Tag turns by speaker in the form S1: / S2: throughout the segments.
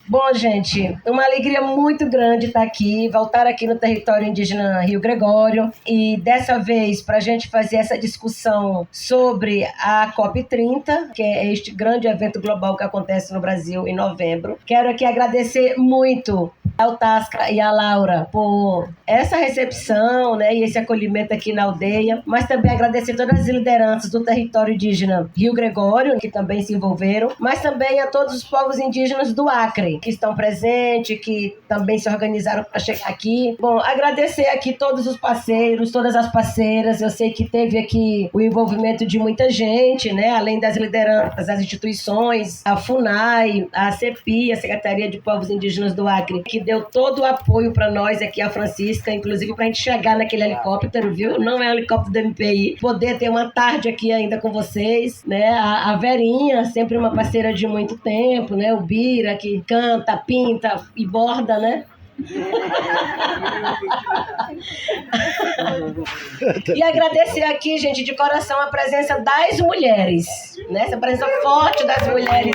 S1: Bom, gente, uma alegria muito grande estar aqui, voltar aqui no território indígena Rio Gregório e dessa vez para a gente fazer essa discussão sobre a COP30, que é este grande evento global que acontece no Brasil em novembro. Quero aqui agradecer muito ao Tasca e à Laura por essa recepção, né, e esse acolhimento aqui na aldeia, mas também agradecer todas as lideranças do território indígena Rio Gregório, que também se envolveram, mas também a todos os povos indígenas do Acre, que estão presentes, que também se organizaram para chegar aqui. Bom, agradecer aqui todos os parceiros, todas as parceiras. Eu sei que teve aqui o envolvimento de muita gente, né, além das lideranças, das instituições, a FUNAI, a CEPI, a Secretaria de Povos Indígenas do Acre, que deu todo o apoio para nós aqui, a Francisca, inclusive para a gente chegar naquele helicóptero, viu? Não é um helicóptero do MPI. Poder ter uma tarde aqui ainda com vocês, né? A Verinha, sempre uma parceira de muito tempo, né? O Bira, que canta, pinta e borda, né? E agradecer aqui, gente, de coração a presença das mulheres, né? Essa presença forte das mulheres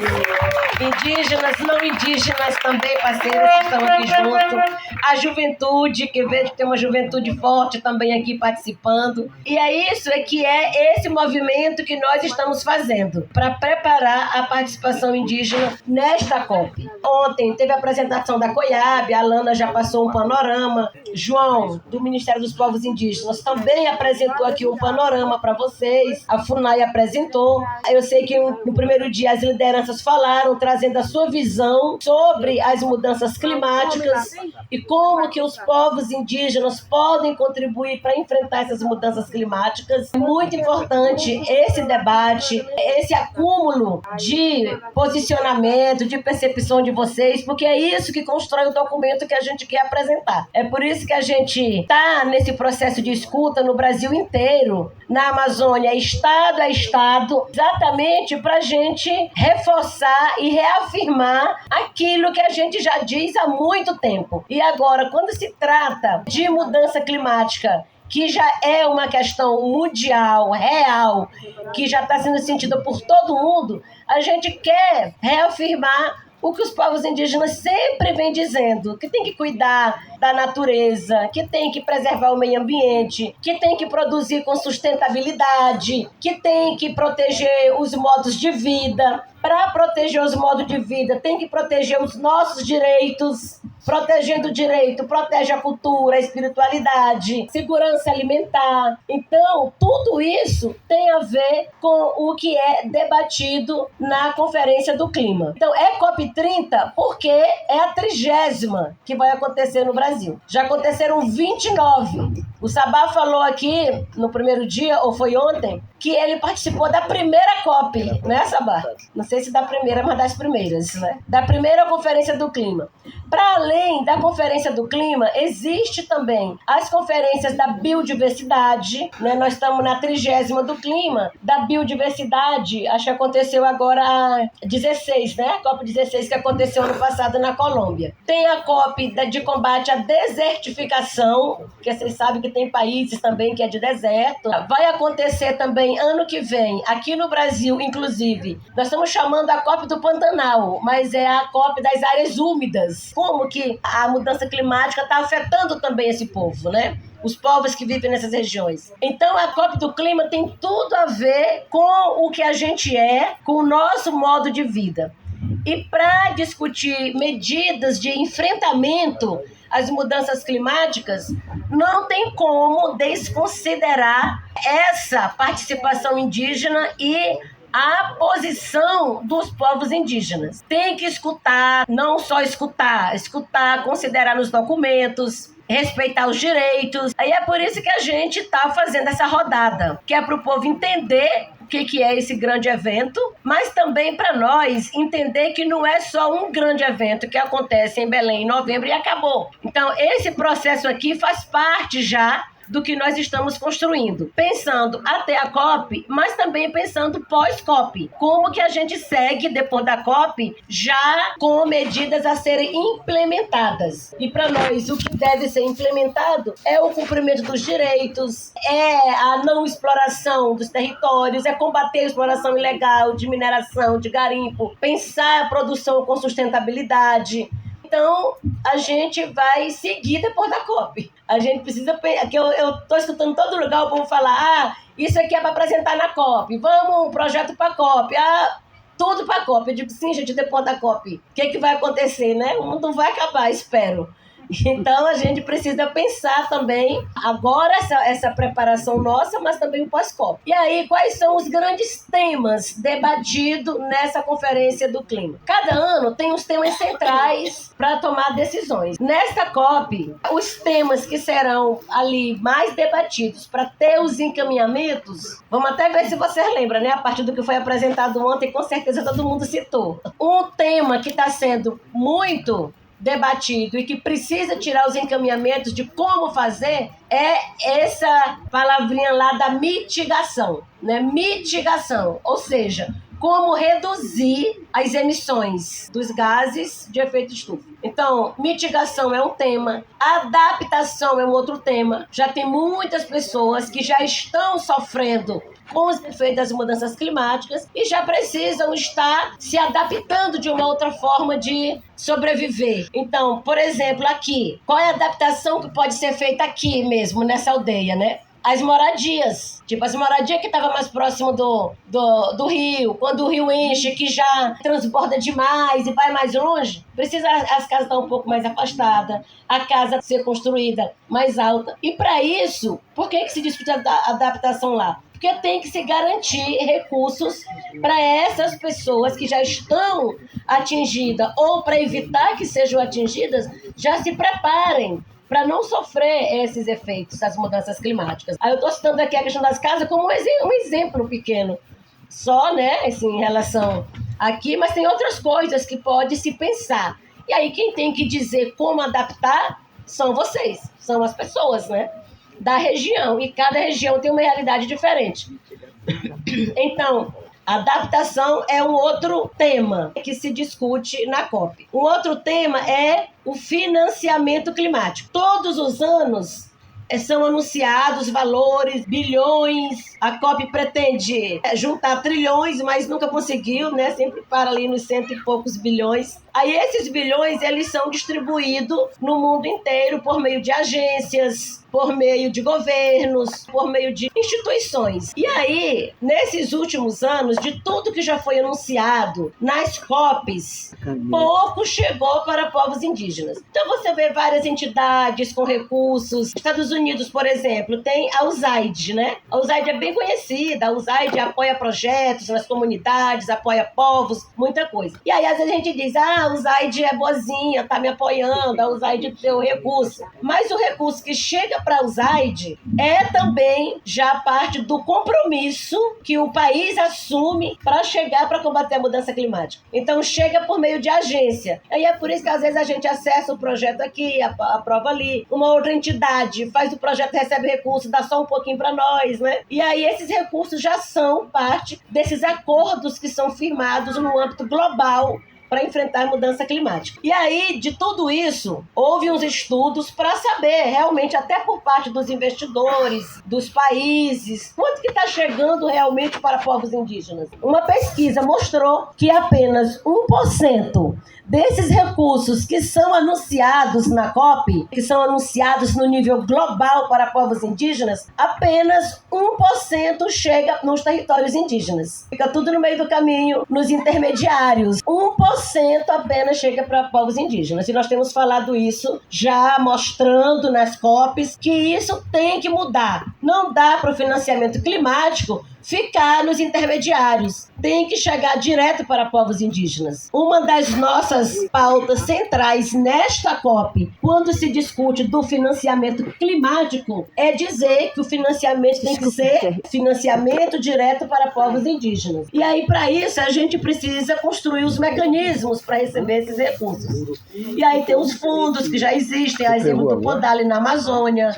S1: indígenas, não indígenas também, parceiras que estão aqui junto, a juventude, que vejo que tem uma juventude forte também aqui participando. E é isso, que é esse movimento que nós estamos fazendo para preparar a participação indígena nesta COP. Ontem teve a apresentação da COIAB, a Alana já passou um panorama, João, do Ministério dos Povos Indígenas, também apresentou aqui um panorama para vocês, a FUNAI apresentou. Eu sei que no primeiro dia as lideranças falaram, trazendo a sua visão sobre as mudanças climáticas e como que os povos indígenas podem contribuir para enfrentar essas mudanças climáticas. É muito importante esse debate, esse acúmulo de posicionamento, de percepção de vocês, porque é isso que constrói o documento que a gente quer apresentar. É por isso que a gente está nesse processo de escuta no Brasil inteiro, na Amazônia, estado a estado, exatamente para a gente reforçar e reafirmar aquilo que a gente já diz há muito tempo. E agora, quando se trata de mudança climática, que já é uma questão mundial, real, que já está sendo sentida por todo mundo, a gente quer reafirmar o que os povos indígenas sempre vêm dizendo, que tem que cuidar da natureza, que tem que preservar o meio ambiente, que tem que produzir com sustentabilidade, que tem que proteger os modos de vida. Para proteger os modos de vida, tem que proteger os nossos direitos. Protegendo o direito, protege a cultura, a espiritualidade, segurança alimentar. Então, tudo isso tem a ver com o que é debatido na Conferência do Clima. Então, é COP30 porque é a 30ª que vai acontecer no Brasil. Já aconteceram 29. O Sabá falou aqui no primeiro dia, ou foi ontem, que ele participou da primeira COP, né, Sabá? Não sei se da primeira, mas das primeiras, né? Da primeira Conferência do Clima. Para além da Conferência do Clima, existe também as conferências da biodiversidade, né? Nós estamos na 30ª do Clima, da biodiversidade, acho que aconteceu agora a 16, né? A COP16 que aconteceu ano passado na Colômbia. Tem a COP de combate à desertificação, que vocês sabem que tem países também que é de deserto. Vai acontecer também ano que vem, aqui no Brasil, inclusive, nós estamos chamando a COP do Pantanal, mas é a COP das áreas úmidas. Como que a mudança climática está afetando também esse povo, né? Os povos que vivem nessas regiões. Então, a COP do Clima tem tudo a ver com o que a gente é, com o nosso modo de vida. E para discutir medidas de enfrentamento às mudanças climáticas, não tem como desconsiderar essa participação indígena e a posição dos povos indígenas. Tem que escutar, não só escutar, considerar nos documentos, respeitar os direitos. Aí é por isso que a gente está fazendo essa rodada, que é para o povo entender o que é esse grande evento, mas também para nós entender que não é só um grande evento que acontece em Belém em novembro e acabou. Então, esse processo aqui faz parte já do que nós estamos construindo. Pensando até a COP, mas também pensando pós-COP. Como que a gente segue depois da COP já com medidas a serem implementadas. E para nós, o que deve ser implementado é o cumprimento dos direitos, é a não exploração dos territórios, é combater a exploração ilegal de mineração, de garimpo, pensar a produção com sustentabilidade. Então, a gente vai seguir depois da COP. A gente precisa... que eu estou escutando todo lugar o povo falar, isso aqui é para apresentar na COP, vamos, um projeto para a COP, tudo para a COP. Eu digo, sim, gente, depois da COP, o que vai acontecer, né? O mundo vai acabar, espero. Então, a gente precisa pensar também, agora, essa preparação nossa, mas também o pós-COP. E aí, quais são os grandes temas debatidos nessa Conferência do Clima? Cada ano tem os temas centrais para tomar decisões. Nesta COP, os temas que serão ali mais debatidos para ter os encaminhamentos, vamos até ver se vocês lembram, né? A partir do que foi apresentado ontem, com certeza todo mundo citou. Um tema que está sendo muito debatido e que precisa tirar os encaminhamentos de como fazer é essa palavrinha lá da mitigação, né? Mitigação, ou seja, como reduzir as emissões dos gases de efeito estufa. Então, mitigação é um tema, adaptação é um outro tema. Já tem muitas pessoas que já estão sofrendo com os efeitos das mudanças climáticas e já precisam estar se adaptando de uma outra forma de sobreviver. Então, por exemplo, aqui, qual é a adaptação que pode ser feita aqui mesmo, nessa aldeia, né? As moradias. Tipo, as moradias que estavam mais próximo do rio. Quando o rio enche, que já transborda demais e vai mais longe, precisa as casas estar um pouco mais afastadas, a casa ser construída mais alta. E para isso, por que se discute a adaptação lá? Porque tem que se garantir recursos para essas pessoas que já estão atingidas ou para evitar que sejam atingidas, já se preparem para não sofrer esses efeitos das mudanças climáticas. Aí eu estou citando aqui a questão das casas como um exemplo pequeno, só, né, assim, em relação aqui, mas tem outras coisas que pode se pensar. E aí quem tem que dizer como adaptar são vocês, são as pessoas, né, da região. E cada região tem uma realidade diferente. Então, adaptação é um outro tema que se discute na COP. Um outro tema é o financiamento climático. Todos os anos são anunciados valores, bilhões. A COP pretende juntar trilhões, mas nunca conseguiu, né? Sempre para ali nos 100 e poucos bilhões. Aí esses bilhões, eles são distribuídos no mundo inteiro por meio de agências, por meio de governos, por meio de instituições. E aí, nesses últimos anos, de tudo que já foi anunciado nas COPs, pouco chegou para povos indígenas. Então você vê várias entidades com recursos. Estados Unidos, por exemplo, tem a USAID, né? A USAID é bem conhecida, a USAID apoia projetos nas comunidades, apoia povos, muita coisa. E aí, às vezes a gente diz, a USAID é boazinha, tá me apoiando, a USAID tem o recurso. Mas o recurso que chega para a USAID é também já parte do compromisso que o país assume para chegar para combater a mudança climática. Então chega por meio de agência. E é por isso que às vezes a gente acessa o projeto aqui, aprova ali, uma outra entidade faz o projeto, recebe recurso, dá só um pouquinho para nós, né? E aí esses recursos já são parte desses acordos que são firmados no âmbito global para enfrentar a mudança climática. E aí, de tudo isso, houve uns estudos para saber, realmente, até por parte dos investidores, dos países, quanto que está chegando realmente para povos indígenas. Uma pesquisa mostrou que apenas 1% desses recursos que são anunciados na COP, que são anunciados no nível global para povos indígenas, apenas 1% chega nos territórios indígenas. Fica tudo no meio do caminho, nos intermediários. 1% apenas chega para povos indígenas. E nós temos falado isso, já mostrando nas COPs, que isso tem que mudar. Não dá para o financiamento climático ficar nos intermediários. Tem que chegar direto para povos indígenas. Uma das nossas pautas centrais nesta COP, quando se discute do financiamento climático, é dizer que o financiamento tem que ser financiamento direto para povos indígenas. E aí, para isso, a gente precisa construir os mecanismos para receber esses recursos. E aí tem os fundos que já existem, a exemplo do Podale na Amazônia,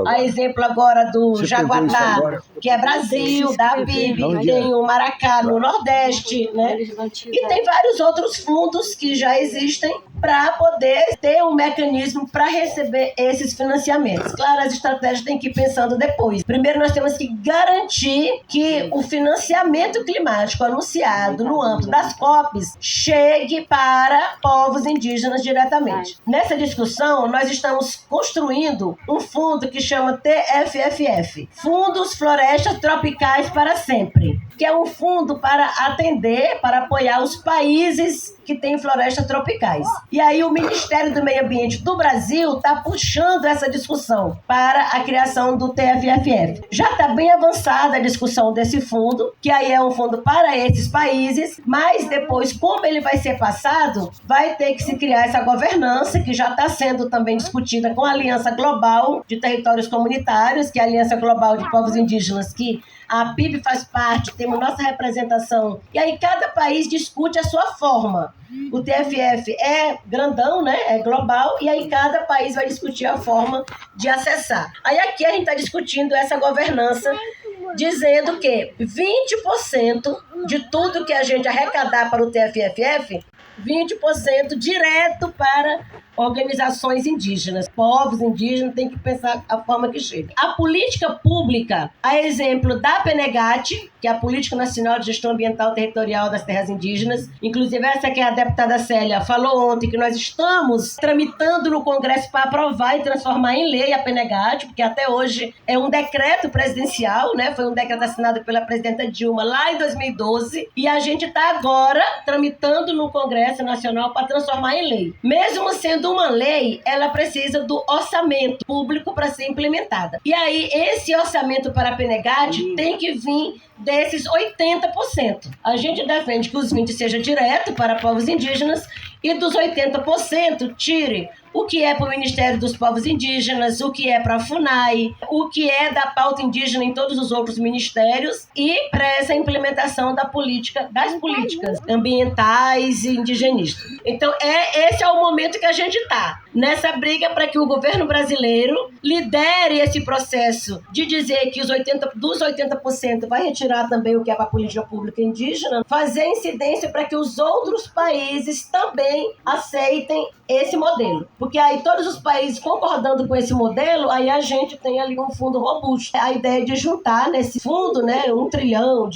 S1: a exemplo agora do Jaguatá, que é Brasil, da PIB, tem o Maracá no Nordeste, né? E tem vários outros fundos que já existem para poder ter um mecanismo para receber esses financiamentos. Claro, as estratégias têm que ir pensando depois. Primeiro, nós temos que garantir que o financiamento climático anunciado no âmbito das COPs chegue para povos indígenas diretamente. Nessa discussão, nós estamos construindo um fundo que chama TFFF, Fundos Florestas Tropicais para Sempre, que é um fundo para atender, para apoiar os países que têm florestas tropicais. E aí o Ministério do Meio Ambiente do Brasil está puxando essa discussão para a criação do TFFF. Já está bem avançada a discussão desse fundo, que aí é um fundo para esses países, mas depois, como ele vai ser passado, vai ter que se criar essa governança, que já está sendo também discutida com a Aliança Global de Territórios Comunitários, que é a Aliança Global de Povos Indígenas, que a PIB faz parte, temos nossa representação. E aí cada país discute a sua forma. O TFF é grandão, né? É global, e aí cada país vai discutir a forma de acessar. Aí aqui a gente está discutindo essa governança, dizendo que 20% de tudo que a gente arrecadar para o TFFF, 20% direto para organizações indígenas, povos indígenas, tem que pensar a forma que chega. A política pública, a exemplo da PNGAT, que é a Política Nacional de Gestão Ambiental Territorial das Terras Indígenas, inclusive essa que a deputada Célia falou ontem, que nós estamos tramitando no Congresso para aprovar e transformar em lei a PNGAT, porque até hoje é um decreto presidencial, né? Foi um decreto assinado pela presidenta Dilma lá em 2012, e a gente está agora tramitando no Congresso Nacional para transformar em lei. Mesmo sendo uma lei, ela precisa do orçamento público para ser implementada. E aí, esse orçamento para a PNGAT tem que vir desses 80%. A gente defende que os 20% seja direto para povos indígenas e dos 80% tire o que é para o Ministério dos Povos Indígenas, o que é para a FUNAI, o que é da pauta indígena em todos os outros ministérios e para essa implementação das políticas ambientais e indigenistas. Então, esse é o momento que a gente está, nessa briga para que o governo brasileiro lidere esse processo de dizer que dos 80% vai retirar também o que é para a política pública indígena, fazer incidência para que os outros países também aceitem esse modelo. Porque aí todos os países concordando com esse modelo, aí a gente tem ali um fundo robusto. A ideia de juntar nesse fundo, né, $1 trilhão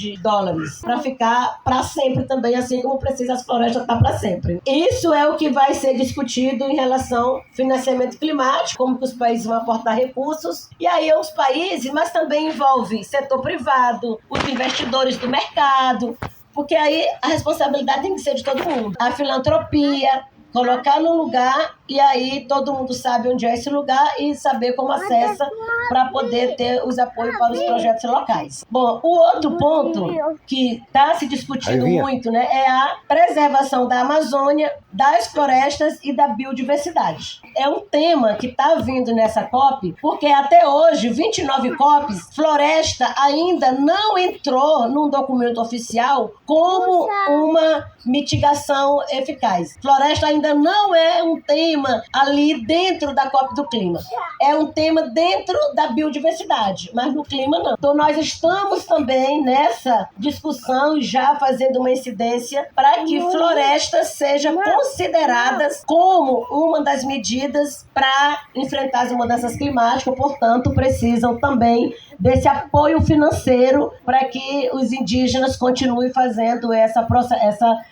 S1: para ficar para sempre também, assim como precisa as florestas estar para sempre. Isso é o que vai ser discutido em relação ao financiamento climático, como que os países vão aportar recursos. E aí os países, mas também envolve setor privado, os investidores do mercado, porque aí a responsabilidade tem que ser de todo mundo. A filantropia, colocar no lugar e aí todo mundo sabe onde é esse lugar e saber como acessa para poder ter os apoios para os projetos locais. Bom, o outro ponto que está se discutindo muito, né, é a preservação da Amazônia, das florestas e da biodiversidade. É um tema que está vindo nessa COP, porque até hoje, 29 COPs, floresta ainda não entrou num documento oficial como uma mitigação eficaz. Floresta ainda não é um tema ali dentro da COP do clima. É um tema dentro da biodiversidade, mas no clima não. Então nós estamos também nessa discussão já fazendo uma incidência para que florestas sejam consideradas como uma das medidas para enfrentar as mudanças climáticas, portanto precisam também desse apoio financeiro para que os indígenas continuem fazendo essa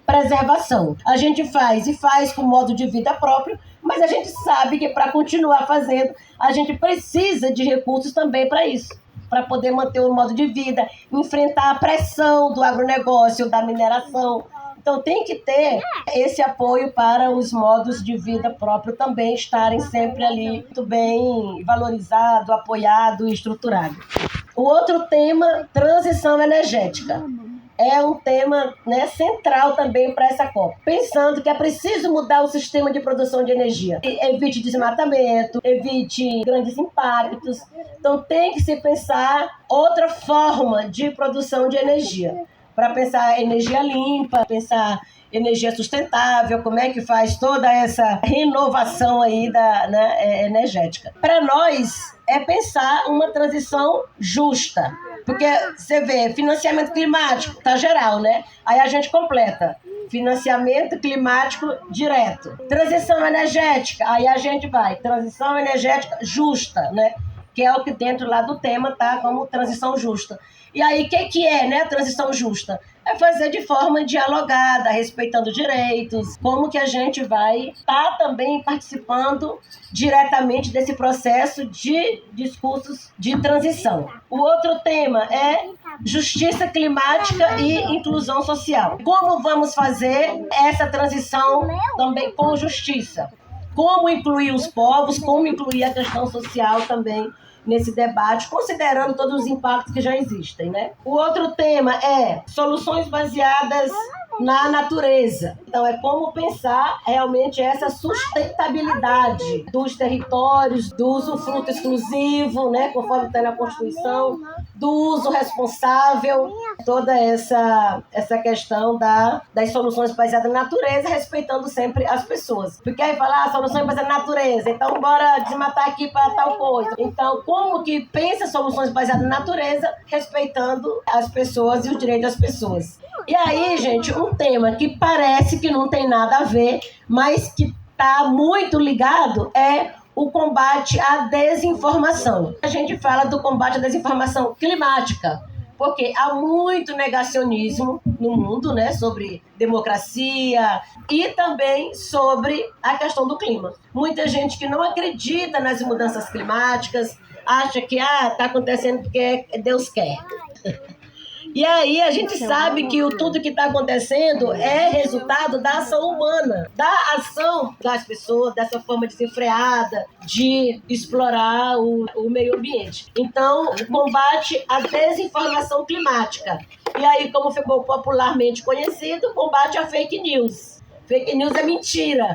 S1: preservação. A gente faz com modo de vida próprio, mas a gente sabe que para continuar fazendo, a gente precisa de recursos também para isso, para poder manter o modo de vida, enfrentar a pressão do agronegócio, da mineração. Então tem que ter esse apoio para os modos de vida próprio também estarem sempre ali muito bem valorizado, apoiado e estruturado. O outro tema, transição energética. É um tema, né, central também para essa COP. Pensando que é preciso mudar o sistema de produção de energia. Evite desmatamento, evite grandes impactos. Então tem que se pensar outra forma de produção de energia. Para pensar energia limpa, pensar energia sustentável, como é que faz toda essa renovação aí energética. Para nós, é pensar uma transição justa. Porque você vê, financiamento climático, tá geral, né? Aí a gente completa. Financiamento climático direto. Transição energética, aí a gente vai. Transição energética justa, né? Que é o que dentro lá do tema tá como transição justa. E aí, o que é, né, a transição justa? É fazer de forma dialogada, respeitando direitos, como que a gente vai estar também participando diretamente desse processo de discursos de transição. O outro tema é justiça climática e inclusão social. Como vamos fazer essa transição também com justiça? Como incluir os povos, como incluir a questão social também nesse debate, considerando todos os impactos que já existem, né? O outro tema é soluções baseadas na natureza. Então, é como pensar realmente essa sustentabilidade dos territórios, do usufruto exclusivo, né, conforme está na Constituição, do uso responsável, toda essa questão das soluções baseadas na natureza, respeitando sempre as pessoas. Porque aí fala, soluções baseadas na natureza, então bora desmatar aqui para tal coisa. Então, como que pensa soluções baseadas na natureza, respeitando as pessoas e os direitos das pessoas. E aí, gente, um tema que parece que não tem nada a ver, mas que está muito ligado é o combate à desinformação. A gente fala do combate à desinformação climática, porque há muito negacionismo no mundo, né, sobre democracia e também sobre a questão do clima. Muita gente que não acredita nas mudanças climáticas, acha que está acontecendo porque Deus quer. E aí a gente sabe que tudo que está acontecendo é resultado da ação humana, da ação das pessoas, dessa forma desenfreada de explorar o meio ambiente. Então, o combate à desinformação climática. E aí, como ficou popularmente conhecido, combate à fake news. Fake news é mentira.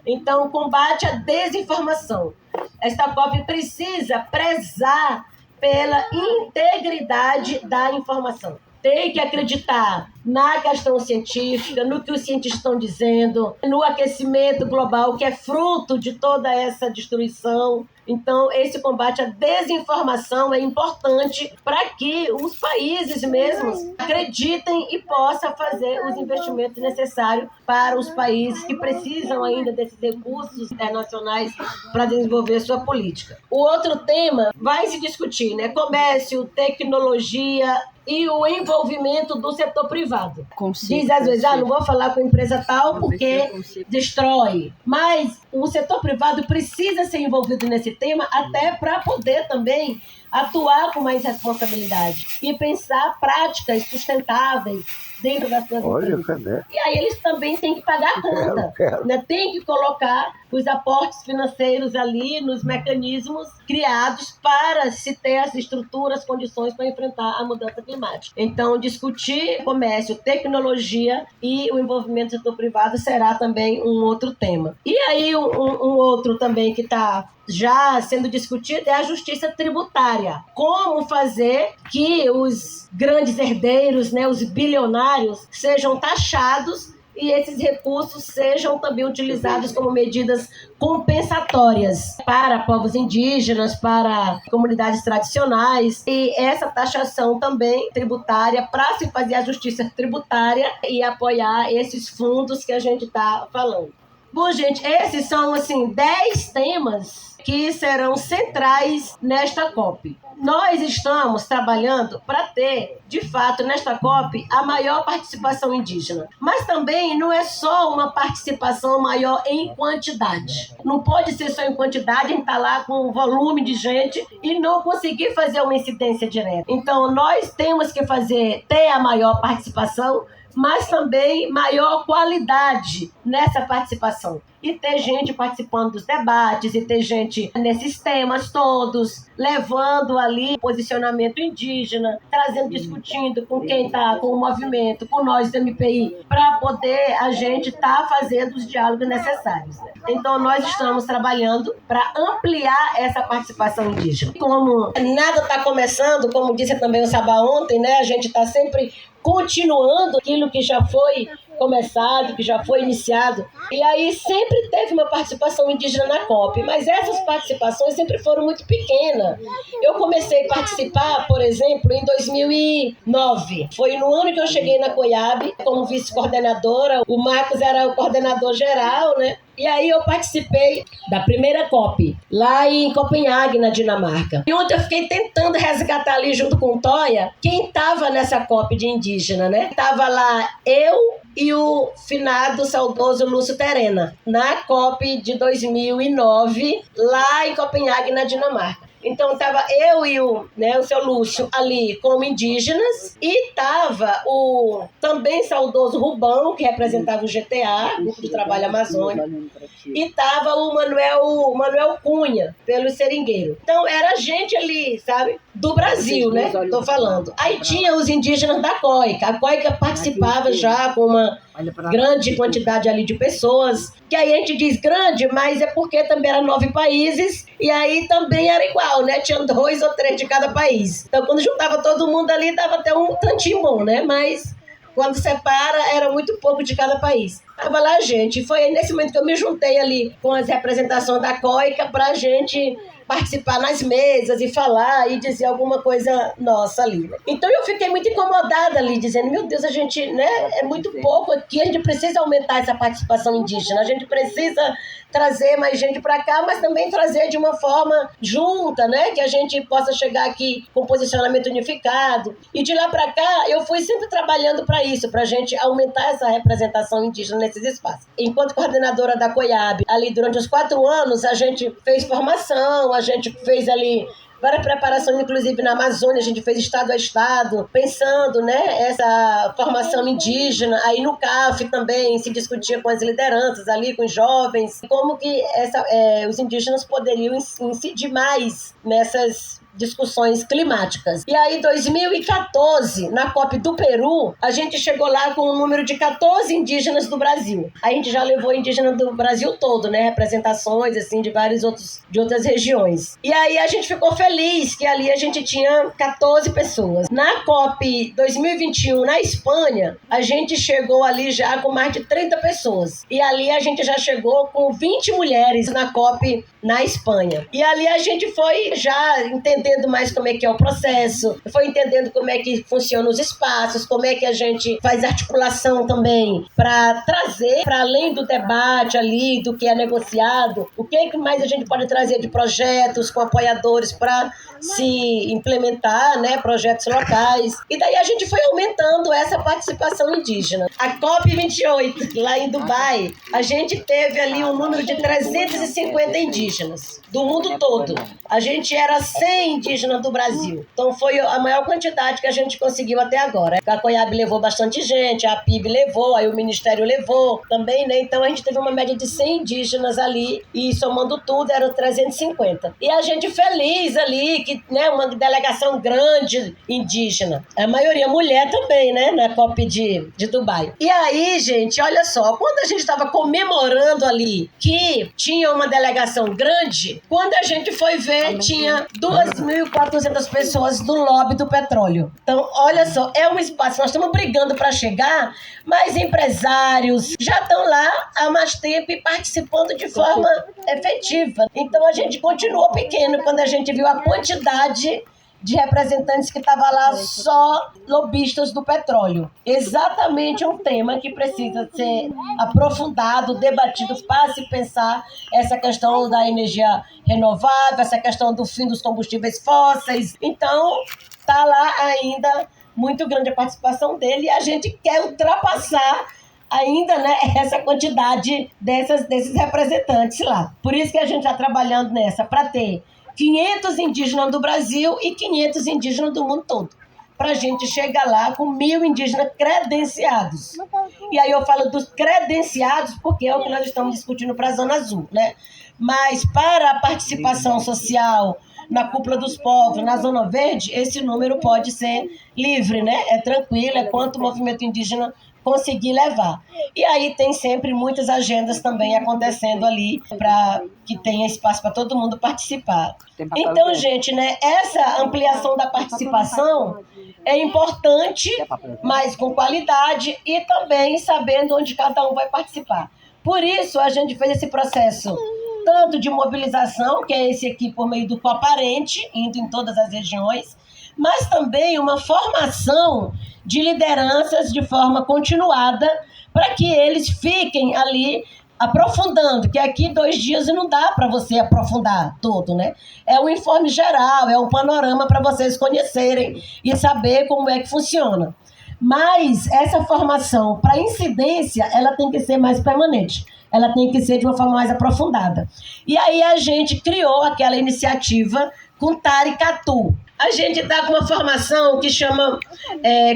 S1: Então, combate à desinformação. Esta COP precisa prezar pela integridade da informação. Tem que acreditar na questão científica, no que os cientistas estão dizendo, no aquecimento global, que é fruto de toda essa destruição. Então, esse combate à desinformação é importante para que os países mesmos acreditem e possam fazer os investimentos necessários para os países que precisam ainda desses recursos internacionais para desenvolver sua política. O outro tema vai se discutir, né? Comércio, tecnologia e o envolvimento do setor privado. Diz às vezes, não vou falar com a empresa tal porque destrói. Mas o setor privado precisa ser envolvido nesse tema até para poder também atuar com mais responsabilidade e pensar práticas sustentáveis dentro das suas empresas. E aí eles também têm que pagar a conta, né? Tem que colocar os aportes financeiros ali nos mecanismos criados para se ter as estruturas, condições para enfrentar a mudança climática. Então, discutir comércio, tecnologia e o envolvimento do setor privado será também um outro tema. E aí, um outro também que está já sendo discutido é a justiça tributária. Como fazer que os grandes herdeiros, né, os bilionários, sejam taxados e esses recursos sejam também utilizados como medidas compensatórias para povos indígenas, para comunidades tradicionais, e essa taxação também tributária para se fazer a justiça tributária e apoiar esses fundos que a gente está falando. Bom, gente, esses são, 10 temas que serão centrais nesta COP. Nós estamos trabalhando para ter, de fato, nesta COP, a maior participação indígena. Mas também não é só uma participação maior em quantidade. Não pode ser só em quantidade, a gente está lá com um volume de gente e não conseguir fazer uma incidência direta. Então, nós temos que ter a maior participação, mas também maior qualidade nessa participação. E ter gente participando dos debates, e ter gente nesses temas todos, levando ali posicionamento indígena, trazendo, discutindo com quem está com o movimento, com nós do MPI, para poder a gente estar fazendo os diálogos necessários. Né? Então, nós estamos trabalhando para ampliar essa participação indígena. Como nada está começando, como disse também o Sabá ontem, né? A gente está sempre continuando aquilo que já foi começado, que já foi iniciado. E aí sempre teve uma participação indígena na COP, mas essas participações sempre foram muito pequenas. Eu comecei a participar, por exemplo, em 2009. Foi no ano que eu cheguei na COIAB como vice-coordenadora. O Marcos era o coordenador geral, né? E aí eu participei da primeira COP, lá em Copenhague, na Dinamarca. E ontem eu fiquei tentando resgatar ali junto com o Toya quem estava nessa COP de indígena, né? Tava lá eu e o finado, saudoso Lúcio Terena, na COP de 2009, lá em Copenhague, na Dinamarca. Então, estava eu e o seu Lúcio ali como indígenas, e estava o também saudoso Rubão, que representava o GTA, Grupo de Trabalho Amazônico, e estava o Manuel Cunha, pelo Seringueiro. Então, era gente ali, sabe, do Brasil, né? Estou falando. Aí tinha os indígenas da COICA. A COICA participava já com uma grande quantidade ali de pessoas, que aí a gente diz grande, mas é porque também eram 9 países, e aí também era igual, né? Tinha 2 ou 3 de cada país. Então, quando juntava todo mundo ali, dava até um tantinho bom, né? Mas quando separa, era muito pouco de cada país. Tava lá, gente. Foi nesse momento que eu me juntei ali com as representações da COICA pra gente participar nas mesas e falar e dizer alguma coisa nossa ali. Então eu fiquei muito incomodada ali, dizendo, meu Deus, a gente, né, é muito pouco aqui, a gente precisa aumentar essa participação indígena, a gente precisa trazer mais gente para cá, mas também trazer de uma forma junta, né, que a gente possa chegar aqui com posicionamento unificado. E de lá para cá, eu fui sempre trabalhando para isso, para a gente aumentar essa representação indígena nesses espaços. Enquanto coordenadora da COIAB, ali durante os 4 anos, a gente fez formação, a gente fez ali várias preparações, inclusive na Amazônia, a gente fez estado a estado, pensando, né, essa formação indígena. Aí no CAF também se discutia com as lideranças ali, com os jovens, como que os indígenas poderiam incidir mais nessas discussões climáticas. E aí, em 2014, na COP do Peru, a gente chegou lá com um número de 14 indígenas do Brasil. A gente já levou indígena do Brasil todo, né? Representações, assim, de outras regiões. E aí a gente ficou feliz que ali a gente tinha 14 pessoas. Na COP 2021, na Espanha, a gente chegou ali já com mais de 30 pessoas. E ali a gente já chegou com 20 mulheres na COP na Espanha. E ali a gente foi já entendendo mais como é que é o processo, foi entendendo como é que funcionam os espaços, como é que a gente faz articulação também para trazer, para além do debate ali, do que é negociado, o que mais a gente pode trazer de projetos com apoiadores para se implementar, né, projetos locais. E daí a gente foi aumentando essa participação indígena. A COP28, lá em Dubai, a gente teve ali um número de 350 indígenas do mundo todo. A gente era 100 indígenas do Brasil. Então foi a maior quantidade que a gente conseguiu até agora. A COIAB levou bastante gente, a PIB levou, aí o Ministério levou também, né? Então a gente teve uma média de 100 indígenas ali, e somando tudo eram 350. E a gente feliz ali, que, né, uma delegação grande indígena. A maioria mulher também, né? Na COP de Dubai. E aí, gente, olha só, quando a gente estava comemorando ali que tinha uma delegação grande, quando a gente foi ver, tinha 2.400 pessoas do lobby do petróleo. Então, olha só, é um espaço, nós estamos brigando para chegar, mas empresários já estão lá há mais tempo e participando de forma efetiva. Então, a gente continuou pequeno quando a gente viu a quantidade de representantes que estavam lá só lobistas do petróleo. Exatamente um tema que precisa ser aprofundado, debatido para se pensar essa questão da energia renovável, essa questão do fim dos combustíveis fósseis. Então, está lá ainda muito grande a participação dele, e a gente quer ultrapassar ainda, né, essa quantidade desses representantes lá. Por isso que a gente está trabalhando nessa, para ter 500 indígenas do Brasil e 500 indígenas do mundo todo, para a gente chegar lá com 1.000 indígenas credenciados. E aí eu falo dos credenciados porque é o que nós estamos discutindo para a Zona Azul, né? Mas para a participação social na Cúpula dos Povos, na Zona Verde, esse número pode ser livre, né? É tranquilo, é quanto o movimento indígena conseguir levar. E aí tem sempre muitas agendas também acontecendo ali para que tenha espaço para todo mundo participar. Então, gente, né, essa ampliação da participação é importante, mas com qualidade e também sabendo onde cada um vai participar. Por isso, a gente fez esse processo tanto de mobilização, que é esse aqui por meio do Coparente, indo em todas as regiões, mas também uma formação de lideranças de forma continuada para que eles fiquem ali aprofundando, que aqui 2 dias não dá para você aprofundar tudo, né? É um informe geral, é um panorama para vocês conhecerem e saber como é que funciona. Mas essa formação para incidência, ela tem que ser mais permanente. Ela tem que ser de uma forma mais aprofundada. E aí a gente criou aquela iniciativa Kuntaricatu. A gente está com uma formação que chama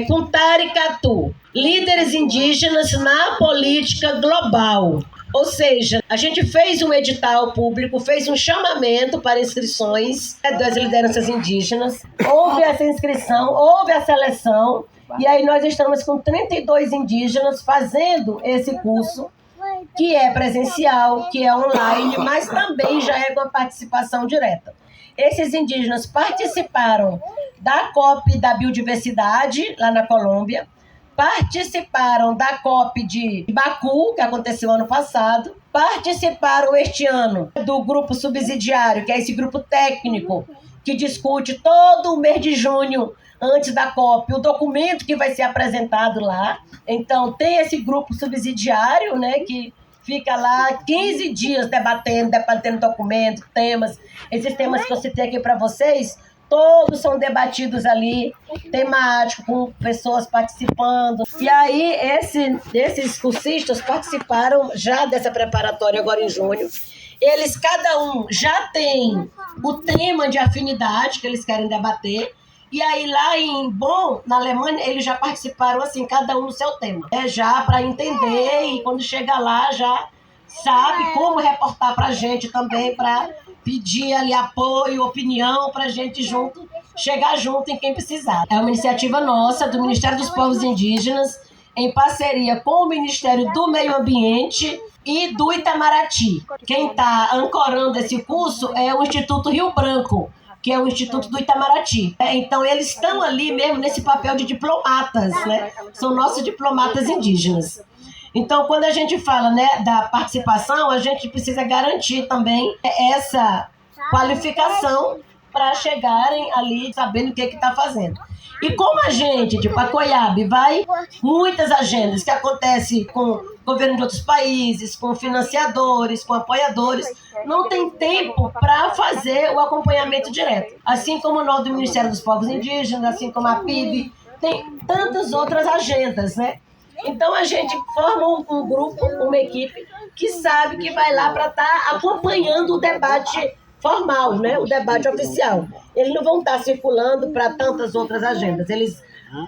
S1: Kuntaricatu, Líderes Indígenas na Política Global. Ou seja, a gente fez um edital público, fez um chamamento para inscrições das lideranças indígenas. Houve essa inscrição, houve a seleção, e aí nós estamos com 32 indígenas fazendo esse curso, que é presencial, que é online, mas também já é com a participação direta. Esses indígenas participaram da COP da Biodiversidade, lá na Colômbia, participaram da COP de Baku, que aconteceu ano passado, participaram este ano do grupo subsidiário, que é esse grupo técnico, que discute todo o mês de junho, antes da COP, o documento que vai ser apresentado lá. Então, tem esse grupo subsidiário, né, que fica lá 15 dias debatendo documento, temas. Esses temas que eu citei aqui para vocês, todos são debatidos ali, temático, com pessoas participando. E aí, esses cursistas participaram já dessa preparatória agora em junho. Eles, cada um, já tem o tema de afinidade que eles querem debater. E aí, lá em Bonn, na Alemanha, eles já participaram, assim, cada um no seu tema. Já para entender e quando chega lá, já sabe como reportar para a gente também, para pedir ali apoio, opinião, para a gente chegar junto em quem precisar. É uma iniciativa nossa, do Ministério dos Povos Indígenas, em parceria com o Ministério do Meio Ambiente e do Itamaraty. Quem está ancorando esse curso é o Instituto Rio Branco, que é o Instituto do Itamaraty. Então, eles estão ali mesmo nesse papel de diplomatas, né? São nossos diplomatas indígenas. Então, quando a gente fala, né, da participação, a gente precisa garantir também essa qualificação para chegarem ali sabendo o que está fazendo. E como a gente, de Pacoiabe, vai muitas agendas que acontecem com governo de outros países, com financiadores, com apoiadores, não tem tempo para fazer o acompanhamento direto. Assim como nós do Ministério dos Povos Indígenas, assim como a PIB, tem tantas outras agendas, né? Então a gente forma um grupo, uma equipe que sabe que vai lá para estar acompanhando o debate formal, né? O debate oficial. Eles não vão estar circulando para tantas outras agendas, eles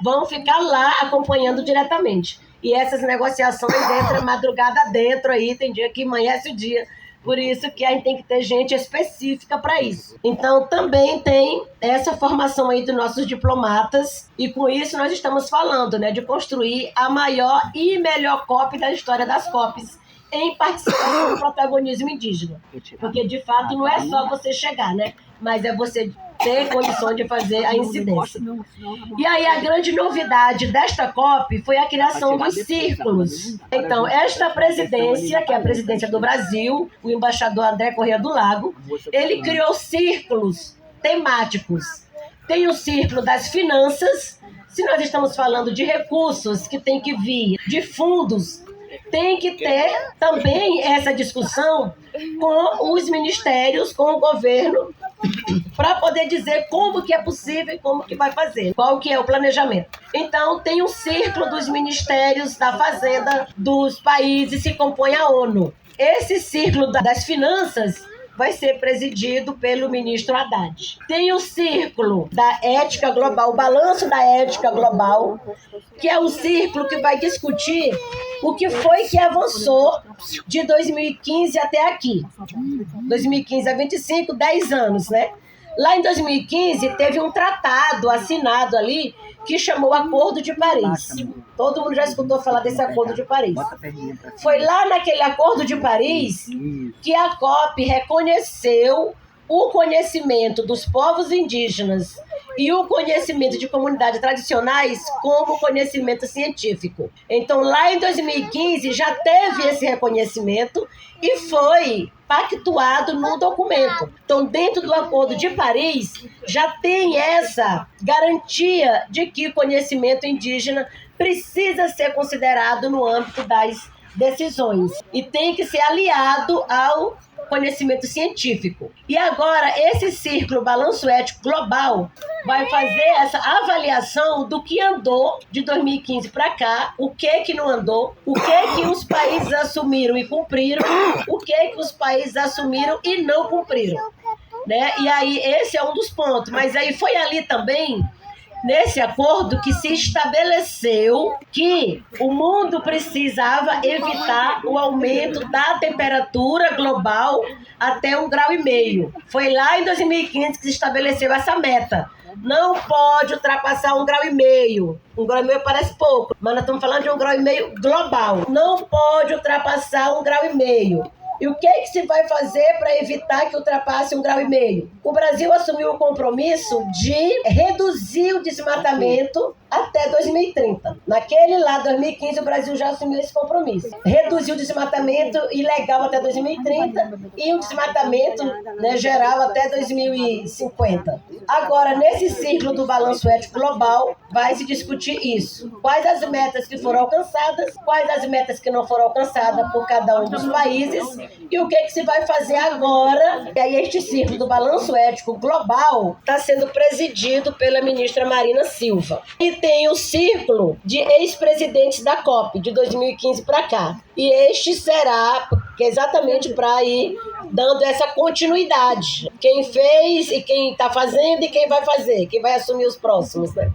S1: vão ficar lá acompanhando diretamente. E essas negociações entram madrugada dentro aí, tem dia que amanhece o dia. Por isso que a gente tem que ter gente específica para isso. Então, também tem essa formação aí dos nossos diplomatas. E com isso nós estamos falando, né, de construir a maior e melhor COP da história das COPs, em participação do protagonismo indígena. Porque, de fato, não é só você chegar, né? Mas é você ter condições de fazer a incidência. E aí, a grande novidade desta COP foi a criação dos círculos. Então, esta presidência, que é a presidência do Brasil, o embaixador André Corrêa do Lago, ele criou círculos temáticos. Tem o círculo das finanças, se nós estamos falando de recursos que tem que vir, de fundos, tem que ter também essa discussão com os ministérios, com o governo, para poder dizer como que é possível e como que vai fazer, qual que é o planejamento. Então, tem um círculo dos ministérios da Fazenda dos países que compõem a ONU. Esse círculo das finanças vai ser presidido pelo ministro Haddad. Tem o Círculo da Ética Global, o Balanço da Ética Global, que é o círculo que vai discutir o que foi que avançou de 2015 até aqui. 2015 a 25, 10 anos, né? Lá em 2015, teve um tratado assinado ali que chamou Acordo de Paris. Todo mundo já escutou falar desse Acordo de Paris. Foi lá naquele Acordo de Paris que a COP reconheceu o conhecimento dos povos indígenas e o conhecimento de comunidades tradicionais como conhecimento científico. Então, lá em 2015, já teve esse reconhecimento e foi pactuado no documento. Então, dentro do Acordo de Paris, já tem essa garantia de que o conhecimento indígena precisa ser considerado no âmbito das decisões e tem que ser aliado ao conhecimento científico. E agora, esse círculo Balanço Ético Global vai fazer essa avaliação do que andou de 2015 para cá, o que não andou, o que os países assumiram e cumpriram, o que os países assumiram e não cumpriram. Né? E aí, esse é um dos pontos. Mas aí foi ali também, nesse acordo, que se estabeleceu que o mundo precisava evitar o aumento da temperatura global até 1,5 graus. Foi lá em 2015 que se estabeleceu essa meta. Não pode ultrapassar 1,5 graus. 1,5 graus parece pouco, mas nós estamos falando de 1,5 graus global. Não pode ultrapassar 1,5 graus. E o que se vai fazer para evitar que ultrapasse 1,5 graus? O Brasil assumiu o compromisso de reduzir o desmatamento até 2030. Naquele lá, 2015, o Brasil já assumiu esse compromisso. Reduzir o desmatamento ilegal até 2030 e o desmatamento, né, geral até 2050. Agora, nesse ciclo do Balanço Ético Global, vai se discutir isso. Quais as metas que foram alcançadas, quais as metas que não foram alcançadas por cada um dos países e o que se vai fazer agora. E aí, este ciclo do Balanço Ético Global está sendo presidido pela ministra Marina Silva. E tem o círculo de ex-presidentes da COP, de 2015 para cá. E este será exatamente para ir dando essa continuidade. Quem fez e quem está fazendo e quem vai fazer, quem vai assumir os próximos, né?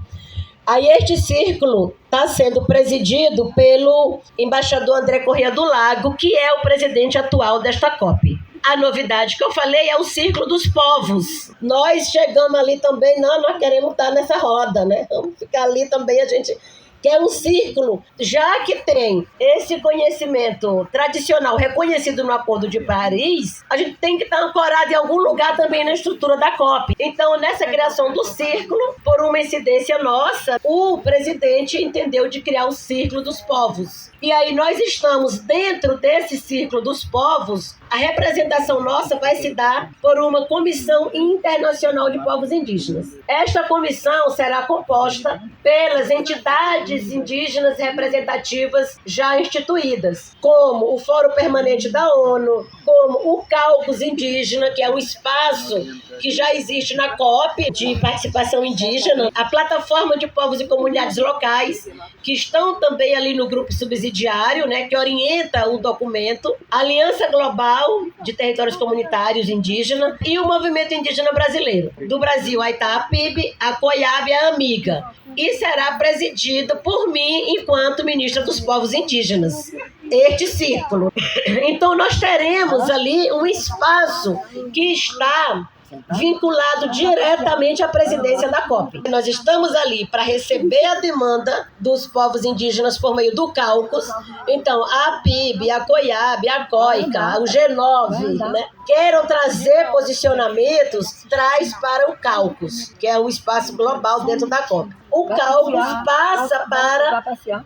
S1: Aí este círculo está sendo presidido pelo embaixador André Corrêa do Lago, que é o presidente atual desta COP. A novidade que eu falei é o Círculo dos Povos. Nós chegamos ali também, nós queremos estar nessa roda, né? Vamos ficar ali também, a gente quer um círculo, já que tem esse conhecimento tradicional reconhecido no Acordo de Paris, a gente tem que estar ancorado em algum lugar também na estrutura da COP. Então, nessa criação do círculo, por uma incidência nossa, o presidente entendeu de criar o Círculo dos Povos. E aí nós estamos dentro desse Círculo dos Povos. A representação nossa vai se dar por uma Comissão Internacional de Povos Indígenas. Esta comissão será composta pelas entidades indígenas representativas já instituídas, como o Fórum Permanente da ONU, como o Caucus Indígena, que é um espaço que já existe na COP de participação indígena, a Plataforma de Povos e Comunidades Locais, que estão também ali no grupo subsidiário, né, que orienta o documento, a Aliança Global de Territórios Comunitários Indígenas e o Movimento Indígena Brasileiro. Do Brasil, a APIB, a COIAB e a AMIGA. E será presidido por mim enquanto ministra dos Povos Indígenas. Este círculo. Então, nós teremos ali um espaço que está vinculado diretamente à presidência da COP. Nós estamos ali para receber a demanda dos povos indígenas por meio do Caucus. Então, a APIB, a COIAB, a COICA, o G9, né, queiram trazer posicionamentos, traz para o Caucus, que é um espaço global dentro da COP. O Caucus passa para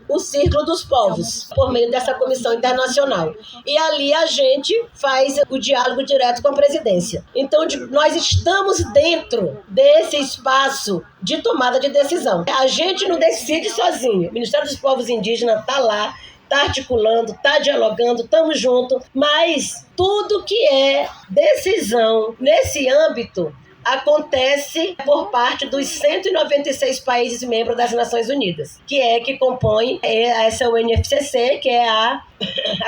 S1: o Círculo dos Povos, por meio dessa comissão internacional. E ali a gente faz o diálogo direto com a presidência. Então, nós estamos dentro desse espaço de tomada de decisão. A gente não decide sozinho. O Ministério dos Povos Indígenas está lá, está articulando, está dialogando, estamos juntos, mas tudo que é decisão nesse âmbito acontece por parte dos 196 países membros das Nações Unidas, que compõem essa UNFCCC, que é a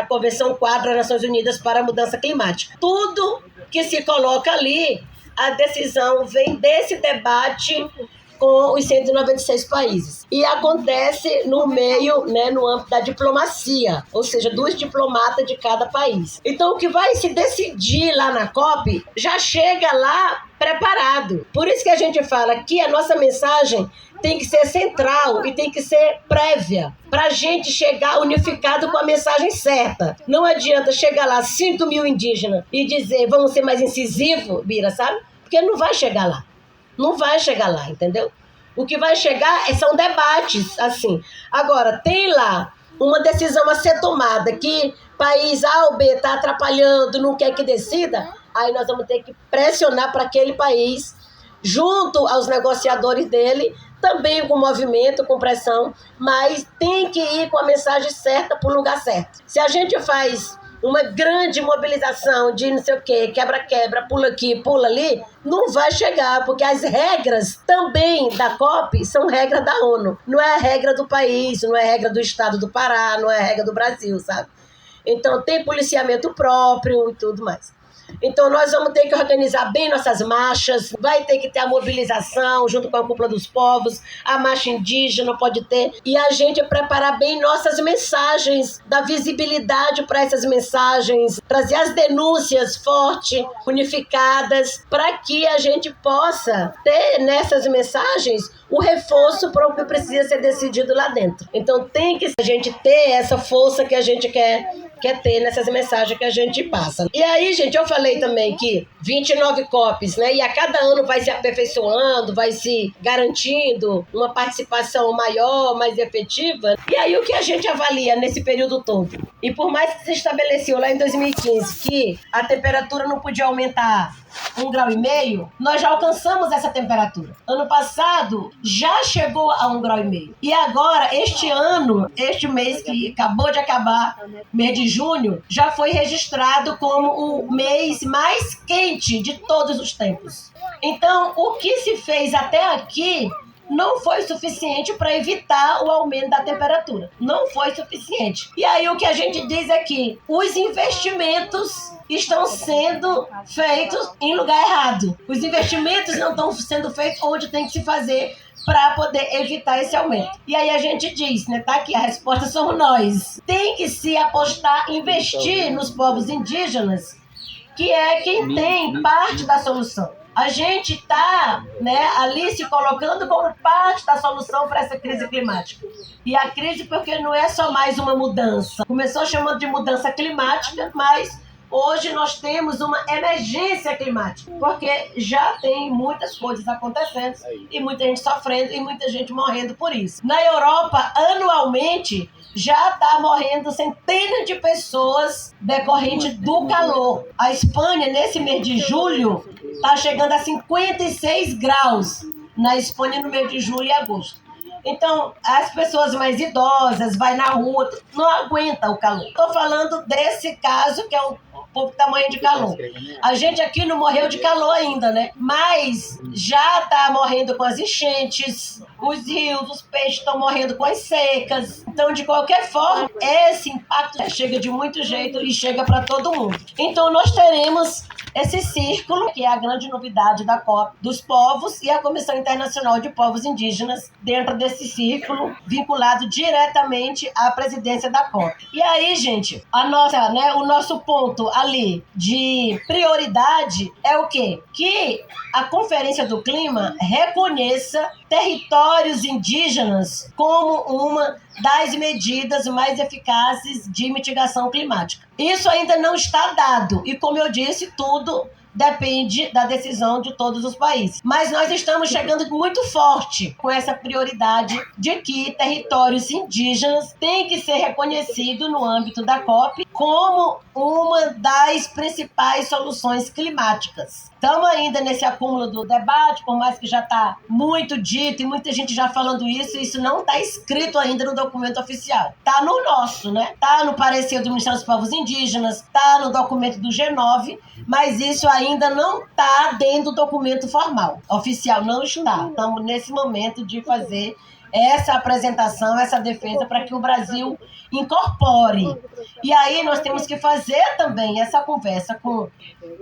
S1: Convenção Quadro das Nações Unidas para a Mudança Climática. Tudo que se coloca ali, a decisão vem desse debate com os 196 países. E acontece no meio, né, no âmbito da diplomacia, ou seja, dos diplomatas de cada país. Então, o que vai se decidir lá na COP já chega lá preparado. Por isso que a gente fala que a nossa mensagem tem que ser central e tem que ser prévia, para a gente chegar unificado com a mensagem certa. Não adianta chegar lá 5 mil indígenas e dizer, vamos ser mais incisivos, Bira, sabe? Porque não vai chegar lá. Não vai chegar lá, entendeu? O que vai chegar são debates, assim. Agora, tem lá uma decisão a ser tomada que país A ou B está atrapalhando, não quer que decida, aí nós vamos ter que pressionar para aquele país, junto aos negociadores dele, também com movimento, com pressão, mas tem que ir com a mensagem certa para o lugar certo. Se a gente faz uma grande mobilização de não sei o quê, quebra-quebra, pula aqui, pula ali, não vai chegar, porque as regras também da COP são regras da ONU. Não é a regra do país, não é a regra do estado do Pará, não é a regra do Brasil, sabe? Então tem policiamento próprio e tudo mais. Então nós vamos ter que organizar bem nossas marchas, vai ter que ter a mobilização junto com a Cúpula dos Povos, a marcha indígena pode ter, e a gente preparar bem nossas mensagens, dar visibilidade para essas mensagens, trazer as denúncias fortes, unificadas, para que a gente possa ter nessas mensagens o reforço para o que precisa ser decidido lá dentro. Então tem que a gente ter essa força que a gente quer ter nessas mensagens que a gente passa. E aí, gente, eu falei também que 29 COPs, né? E a cada ano vai se aperfeiçoando, vai se garantindo uma participação maior, mais efetiva. E aí, o que a gente avalia nesse período todo? E por mais que se estabeleceu lá em 2015 que a temperatura não podia aumentar 1,5 graus, nós já alcançamos essa temperatura. Ano passado já chegou a 1,5 graus. E agora, este ano, este mês que acabou de acabar, mês de junho, já foi registrado como o mês mais quente de todos os tempos. Então, o que se fez até aqui não foi suficiente para evitar o aumento da temperatura. Não foi suficiente. E aí o que a gente diz é que os investimentos estão sendo feitos em lugar errado. Os investimentos não estão sendo feitos onde tem que se fazer para poder evitar esse aumento. E aí a gente diz, né, tá aqui, a resposta somos nós. Tem que se apostar, investir nos povos indígenas, que é quem tem parte da solução. A gente está, né, ali se colocando como parte da solução para essa crise climática. E a crise porque não é só mais uma mudança. Começou chamando de mudança climática, mas hoje nós temos uma emergência climática, porque já tem muitas coisas acontecendo e muita gente sofrendo e muita gente morrendo por isso. Na Europa, anualmente, já está morrendo centenas de pessoas decorrente do calor. A Espanha, nesse mês de julho, está chegando a 56 graus na Espanha no mês de julho e agosto. Então, as pessoas mais idosas, vai na rua, não aguentam o calor. Estou falando desse caso que é um pouco tamanho de calor. A gente aqui não morreu de calor ainda, né? Mas já está morrendo com as enchentes, os rios, os peixes estão morrendo com as secas. Então, de qualquer forma, esse impacto chega de muito jeito e chega para todo mundo. Então, nós teremos esse círculo, que é a grande novidade da COP dos povos, e a Comissão Internacional de Povos Indígenas dentro desse círculo, vinculado diretamente à presidência da COP. E aí, gente, o nosso ponto ali de prioridade é o quê? Que a Conferência do Clima reconheça territórios indígenas como uma das medidas mais eficazes de mitigação climática. Isso ainda não está dado e, como eu disse, tudo depende da decisão de todos os países. Mas nós estamos chegando muito forte com essa prioridade de que territórios indígenas têm que ser reconhecidos no âmbito da COP como uma das principais soluções climáticas. Estamos ainda nesse acúmulo do debate, por mais que já está muito dito e muita gente já falando isso não está escrito ainda no documento oficial. Está no nosso, né? Está no parecer do Ministério dos Povos Indígenas, está no documento do G9, mas isso ainda não está dentro do documento formal. Oficial não está. Estamos nesse momento de fazer essa apresentação, essa defesa, para que o Brasil incorpore. E aí nós temos que fazer também essa conversa com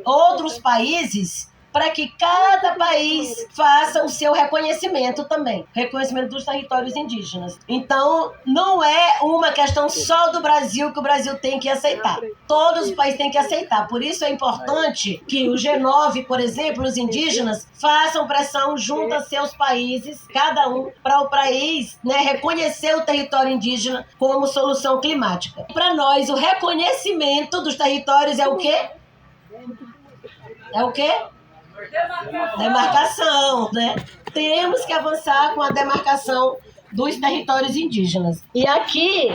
S1: outros países para que cada país faça o seu reconhecimento também, reconhecimento dos territórios indígenas. Então, não é uma questão só do Brasil que o Brasil tem que aceitar. Todos os países têm que aceitar. Por isso é importante que o G9, por exemplo, os indígenas, façam pressão junto a seus países, cada um, para o país, né, reconhecer o território indígena como solução climática. Para nós, o reconhecimento dos territórios é o quê? É o quê? Demarcação, né? Temos que avançar com a demarcação dos territórios indígenas. E aqui,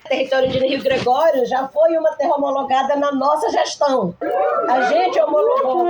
S1: o território indígena Rio Gregório já foi uma terra homologada na nossa gestão. A gente homologou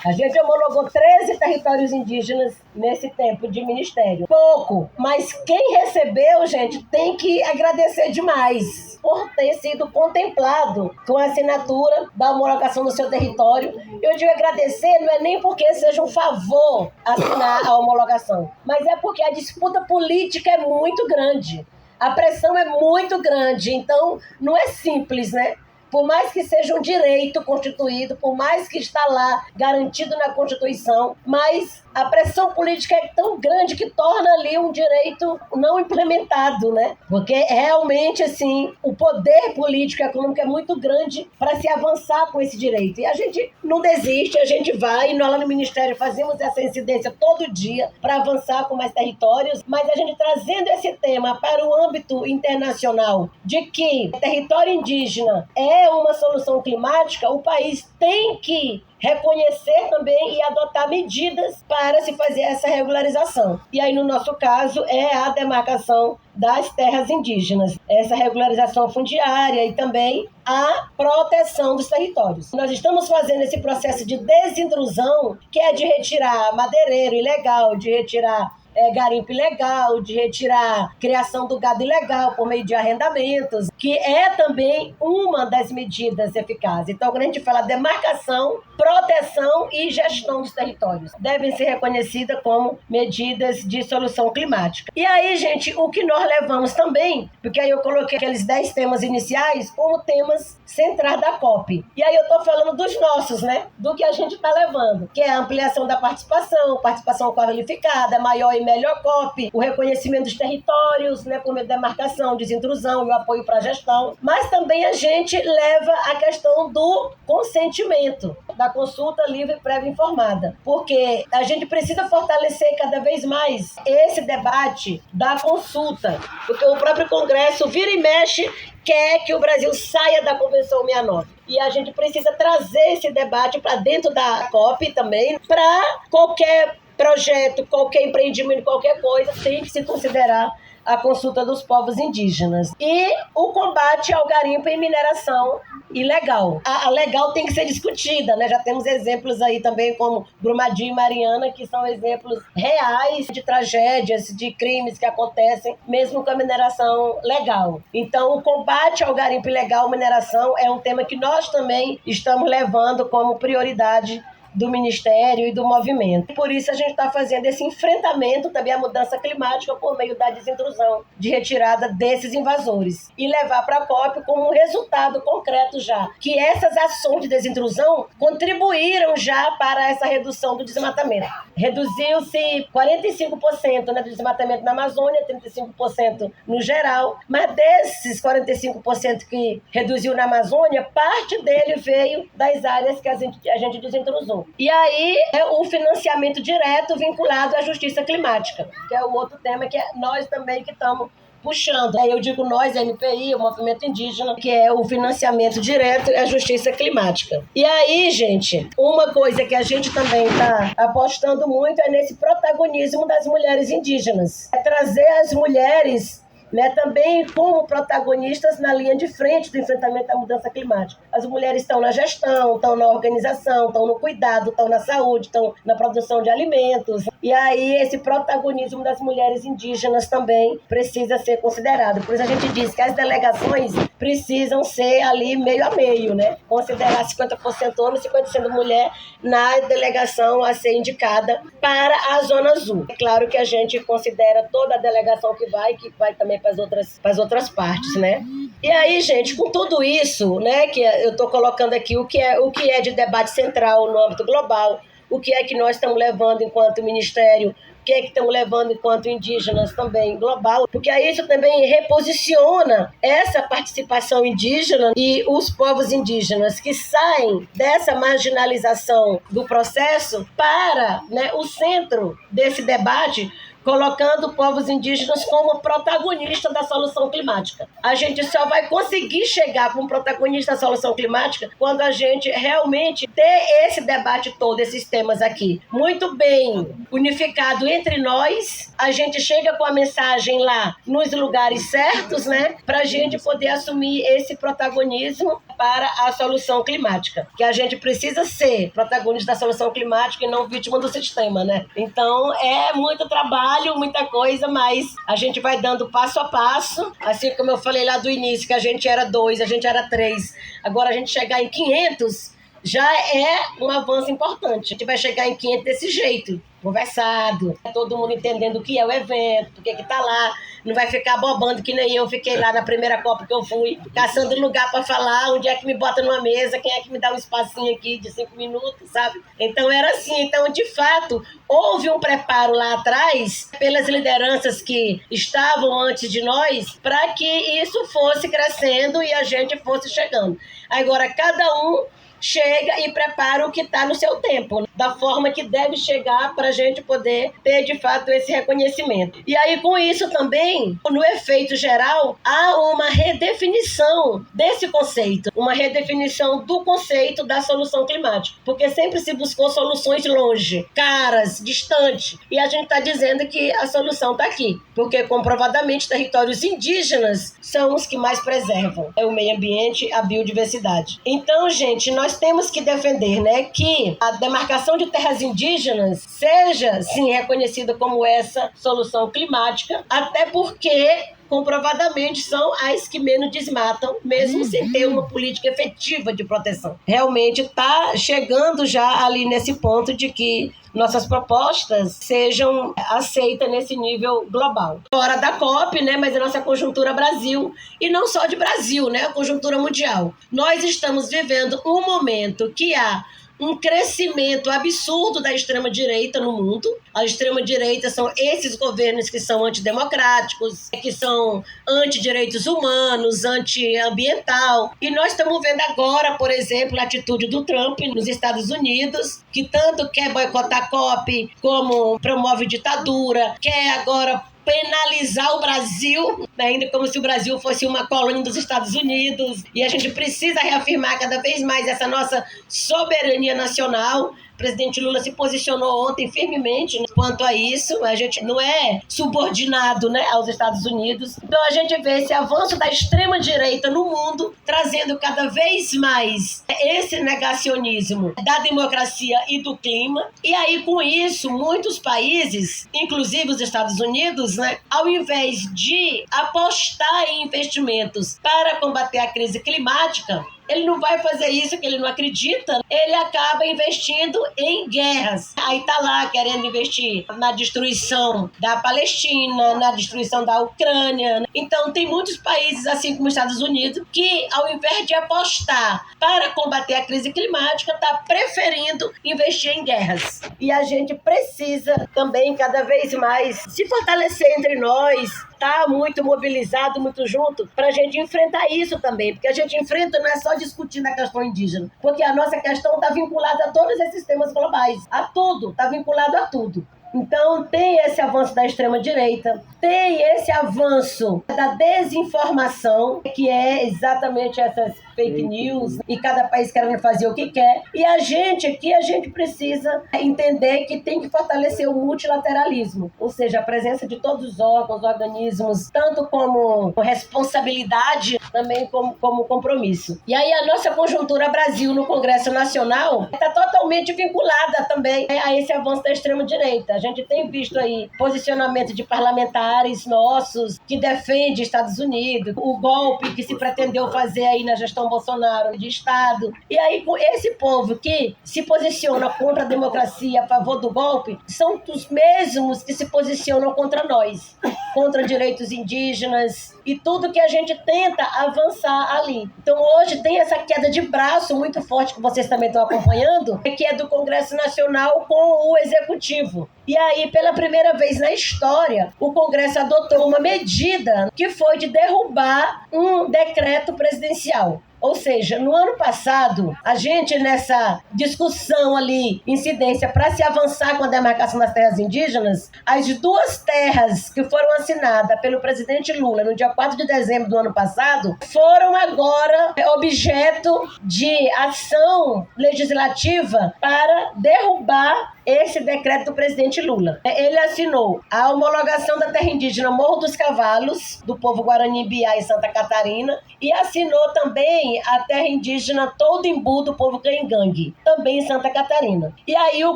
S1: A gente homologou 13 territórios indígenas nesse tempo de ministério. Pouco, mas quem recebeu, gente, tem que agradecer demais por ter sido contemplado com a assinatura da homologação do seu território. Eu digo agradecer, não é nem porque seja um favor assinar a homologação, mas é porque a disputa política é muito grande. A pressão é muito grande, então não é simples, né? Por mais que seja um direito constituído, por mais que está lá garantido na Constituição, mas a pressão política é tão grande que torna ali um direito não implementado, né? Porque realmente, assim, o poder político e econômico é muito grande para se avançar com esse direito. E a gente não desiste, a gente vai, e nós lá no Ministério fazemos essa incidência todo dia para avançar com mais territórios, mas a gente trazendo esse tema para o âmbito internacional de que território indígena é uma solução climática, o país tem que reconhecer também e adotar medidas para se fazer essa regularização. E aí, no nosso caso, é a demarcação das terras indígenas, essa regularização fundiária e também a proteção dos territórios. Nós estamos fazendo esse processo de desintrusão, que é de retirar madeireiro ilegal, de retirar garimpo ilegal, de retirar criação do gado ilegal por meio de arrendamentos, que é também uma das medidas eficazes. Então, quando a gente fala demarcação, proteção e gestão dos territórios, devem ser reconhecidas como medidas de solução climática. E aí, gente, o que nós levamos também, porque aí eu coloquei aqueles 10 temas iniciais como temas centrais da COP. E aí eu estou falando dos nossos, né? Do que a gente está levando, que é a ampliação da participação qualificada, maior e melhor COP, o reconhecimento dos territórios, né, por meio de demarcação, desintrusão e o apoio para a gestão. Mas também a gente leva a questão do consentimento, da consulta livre e prévia informada, porque a gente precisa fortalecer cada vez mais esse debate da consulta, porque o próprio Congresso vira e mexe, quer que o Brasil saia da Convenção 69. E a gente precisa trazer esse debate para dentro da COP também, para qualquer projeto, qualquer empreendimento, qualquer coisa, tem que se considerar a consulta dos povos indígenas. E o combate ao garimpo e mineração ilegal. A legal tem que ser discutida, né? Já temos exemplos aí também como Brumadinho e Mariana, que são exemplos reais de tragédias, de crimes que acontecem mesmo com a mineração legal. Então, o combate ao garimpo ilegal e mineração é um tema que nós também estamos levando como prioridade do Ministério e do movimento. Por isso a gente está fazendo esse enfrentamento também à mudança climática por meio da desintrusão, de retirada desses invasores. E levar para a COP como um resultado concreto já, que essas ações de desintrusão contribuíram já para essa redução do desmatamento. Reduziu-se 45%, né, do desmatamento na Amazônia, 35% no geral, mas desses 45% que reduziu na Amazônia, parte dele veio das áreas que a gente desintrusou. E aí é o financiamento direto vinculado à justiça climática, que é o outro tema que é nós também que estamos puxando. Aí eu digo nós, a NPI, o movimento indígena, que é o financiamento direto e a justiça climática. E aí, gente, uma coisa que a gente também está apostando muito é nesse protagonismo das mulheres indígenas. É trazer as mulheres, né, também como protagonistas na linha de frente do enfrentamento à mudança climática. As mulheres estão na gestão, estão na organização, estão no cuidado, estão na saúde, estão na produção de alimentos. E aí esse protagonismo das mulheres indígenas também precisa ser considerado. Por isso a gente diz que as delegações precisam ser ali meio a meio, né? Considerar 50% homem, 50% mulher na delegação a ser indicada para a Zona Azul. É claro que a gente considera toda a delegação que vai também para as outras partes, né? E aí, gente, com tudo isso, né, que eu estou colocando aqui o que é de debate central no âmbito global, o que é que nós estamos levando enquanto ministério, o que é que estamos levando enquanto indígenas também global, porque aí isso também reposiciona essa participação indígena e os povos indígenas que saem dessa marginalização do processo para, né, o centro desse debate, colocando povos indígenas como protagonistas da solução climática. A gente só vai conseguir chegar como protagonista da solução climática quando a gente realmente ter esse debate todo, esses temas aqui, muito bem unificado entre nós. A gente chega com a mensagem lá nos lugares certos, né, para a gente poder assumir esse protagonismo para a solução climática. Que a gente precisa ser protagonista da solução climática e não vítima do sistema, né? Então, é muito trabalho, muita coisa, mas a gente vai dando passo a passo, assim como eu falei lá do início, que a gente era 2, a gente era 3, agora a gente chegar em 500 já é um avanço importante. A gente vai chegar em 500 desse jeito, conversado, todo mundo entendendo o que é o evento, o que está lá, não vai ficar bobando que nem eu fiquei lá na primeira Copa que eu fui, caçando lugar para falar, onde é que me bota numa mesa, quem é que me dá um espacinho aqui de 5 minutos, sabe? Então era assim, então de fato houve um preparo lá atrás pelas lideranças que estavam antes de nós para que isso fosse crescendo e a gente fosse chegando. Agora cada um chega e prepara o que está no seu tempo, da forma que deve chegar para a gente poder ter, de fato, esse reconhecimento. E aí, com isso também, no efeito geral, há uma redefinição desse conceito, uma redefinição do conceito da solução climática, porque sempre se buscou soluções longe, caras, distantes, e a gente está dizendo que a solução está aqui, porque comprovadamente territórios indígenas são os que mais preservam o meio ambiente, a biodiversidade. Então, gente, nós temos que defender, né, que a demarcação de terras indígenas seja, sim, reconhecida como essa solução climática, até porque comprovadamente são as que menos desmatam, mesmo sem ter uma política efetiva de proteção. Realmente está chegando já ali nesse ponto de que nossas propostas sejam aceitas nesse nível global. Fora da COP, né, mas a nossa conjuntura Brasil, e não só de Brasil, né, a conjuntura mundial. Nós estamos vivendo um momento que há um crescimento absurdo da extrema-direita no mundo. A extrema-direita são esses governos que são antidemocráticos, que são antidireitos humanos, antiambiental. E nós estamos vendo agora, por exemplo, a atitude do Trump nos Estados Unidos, que tanto quer boicotar a COP, como promove ditadura, quer agora penalizar o Brasil, ainda como se o Brasil fosse uma colônia dos Estados Unidos. E a gente precisa reafirmar cada vez mais essa nossa soberania nacional. O presidente Lula se posicionou ontem firmemente, né, quanto a isso. A gente não é subordinado, né, aos Estados Unidos. Então a gente vê esse avanço da extrema-direita no mundo, trazendo cada vez mais esse negacionismo da democracia e do clima. E aí, com isso, muitos países, inclusive os Estados Unidos, né, ao invés de apostar em investimentos para combater a crise climática, ele não vai fazer isso, que ele não acredita, ele acaba investindo em guerras. Aí tá lá querendo investir na destruição da Palestina, na destruição da Ucrânia. Então tem muitos países, assim como os Estados Unidos, que ao invés de apostar para combater a crise climática, está preferindo investir em guerras. E a gente precisa também cada vez mais se fortalecer entre nós, tá muito mobilizado, muito junto, para a gente enfrentar isso também, porque a gente enfrenta não é só discutindo a questão indígena, porque a nossa questão está vinculada a todos esses temas globais, a tudo, está vinculado a tudo. Então tem esse avanço da extrema-direita, tem esse avanço da desinformação, que é exatamente essas fake news e cada país querendo fazer o que quer. E a gente aqui, a gente precisa entender que tem que fortalecer o multilateralismo, ou seja, a presença de todos os órgãos, organismos, tanto como responsabilidade, também como compromisso. E aí a nossa conjuntura Brasil no Congresso Nacional está totalmente vinculada também a esse avanço da extrema-direita. A gente tem visto aí posicionamento de parlamentares nossos que defendem Estados Unidos, o golpe que se pretendeu fazer aí na gestão Bolsonaro de Estado. E aí esse povo que se posiciona contra a democracia, a favor do golpe, são os mesmos que se posicionam contra nós, contra direitos indígenas e tudo que a gente tenta avançar ali. Então hoje tem essa queda de braço muito forte que vocês também estão acompanhando, que é do Congresso Nacional com o Executivo. E aí, pela primeira vez na história, o Congresso adotou uma medida que foi de derrubar um decreto presidencial. Ou seja, no ano passado, a gente nessa discussão ali, incidência para se avançar com a demarcação das terras indígenas, as 2 terras que foram assinadas pelo presidente Lula no dia 4 de dezembro do ano passado, foram agora objeto de ação legislativa para derrubar esse decreto do presidente Lula. Ele assinou a homologação da terra indígena Morro dos Cavalos, do povo Guarani-Biá em Santa Catarina, e assinou também a terra indígena Toldimbu, do povo Caingangue, também em Santa Catarina. E aí o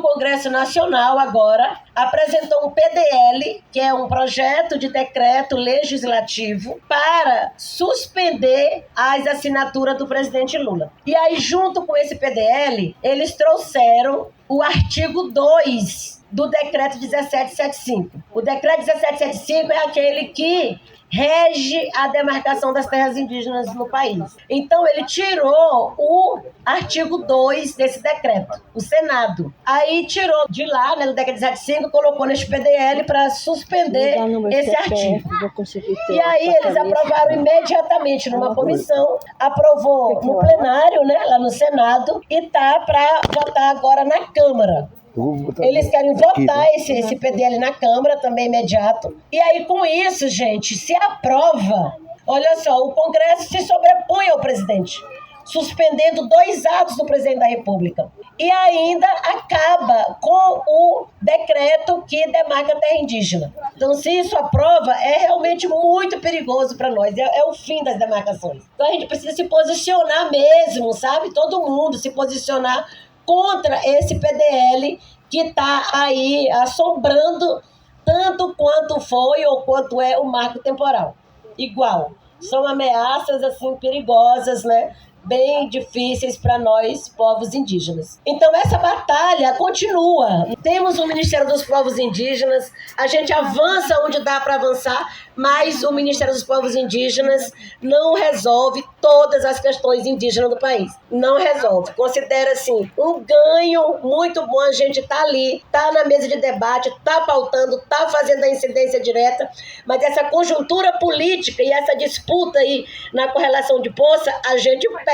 S1: Congresso Nacional agora apresentou um PDL, que é um projeto de decreto legislativo para suspender as assinaturas do presidente Lula. E aí, junto com esse PDL, eles trouxeram o artigo 2 do decreto 1775. O decreto 1775 é aquele que rege a demarcação das terras indígenas no país. Então, ele tirou o artigo 2 desse decreto, o Senado. Aí tirou de lá, né, do decreto 1775, colocou neste PDL para suspender esse artigo. E aí eles aprovaram imediatamente numa comissão, aprovou no plenário, né, lá no Senado, e tá para votar agora na Câmara. Eles querem votar esse PDL na Câmara, também imediato. E aí, com isso, gente, se aprova, olha só, o Congresso se sobrepõe ao presidente, suspendendo 2 atos do presidente da República. E ainda acaba com o decreto que demarca a terra indígena. Então, se isso aprova, é realmente muito perigoso para nós. É o fim das demarcações. Então, a gente precisa se posicionar mesmo, sabe? Todo mundo se posicionar contra esse PDL que está aí assombrando tanto quanto foi ou quanto é o marco temporal. Igual. São ameaças assim perigosas, né? Bem difíceis para nós, povos indígenas. Então, essa batalha continua. Temos o Ministério dos Povos Indígenas, a gente avança onde dá para avançar, mas o Ministério dos Povos Indígenas não resolve todas as questões indígenas do país. Não resolve. Considera, assim, um ganho muito bom a gente tá ali, tá na mesa de debate, tá pautando, tá fazendo a incidência direta, mas essa conjuntura política e essa disputa aí na correlação de poça, a gente perde.